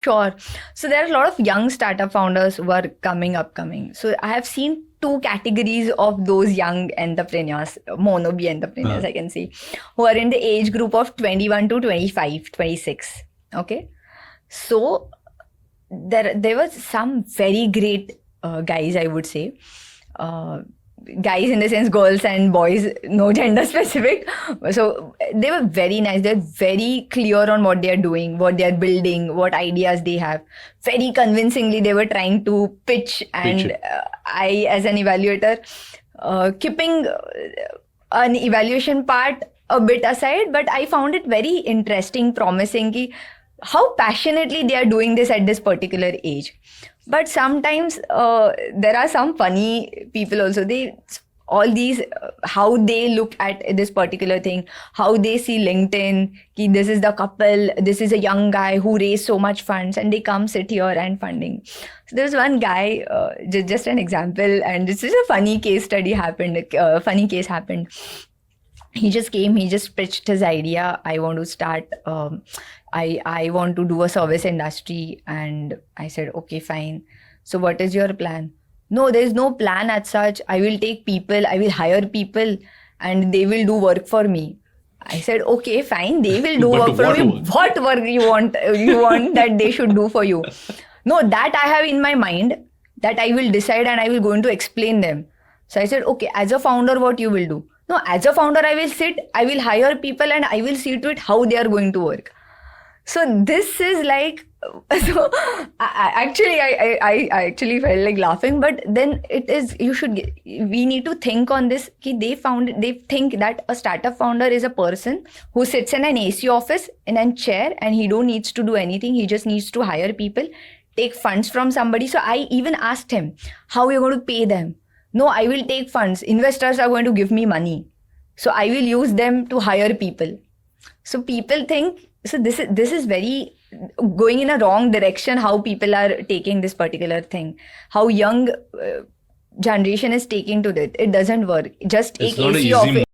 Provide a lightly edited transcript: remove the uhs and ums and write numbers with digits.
Sure. So there are a lot of young startup founders who are upcoming. So I have seen two categories of those young entrepreneurs, mono-B entrepreneurs, I can say, who are in the age group of 21 to 25, 26. Okay. So there was some very great guys, I would say. Guys in the sense girls and boys, no gender specific. So they were very nice. They're very clear on what they're doing, what they're building, what ideas they have. Very convincingly they were trying to pitch, and I as an evaluator, keeping an evaluation part a bit aside, but I found it very interesting, promising ki how passionately they are doing this at this particular age. But sometimes there are some funny people also. How they look at this particular thing, how they see LinkedIn, ki this is the couple, this is a young guy who raised so much funds, and they come sit here and funding. So there's one guy, just an example, and this is a funny case happened. He just came, he just pitched his idea. I want to start, I want to do a service industry. And I said, okay, fine. So what is your plan? No, there is no plan as such. I will take people, I will hire people, and they will do work for me. I said, okay, fine. They will do work for me. What work you want that they should do for you? No, that I have in my mind, that I will decide and I will going to explain them. So I said, okay, as a founder, what you will do? No, as a founder, I will sit, I will hire people, and I will see to it how they are going to work. So this is like, so I actually felt like laughing, but then it is, we need to think on this. They think that a startup founder is a person who sits in an AC office in a chair, and he don't needs to do anything. He just needs to hire people, take funds from somebody. So I even asked him, how are you going to pay them? No, I will take funds. Investors are going to give me money. So I will use them to hire people. So people think, so this is very going in a wrong direction, how people are taking this particular thing. How young generation is taking to it. It doesn't work. Just it's AC office.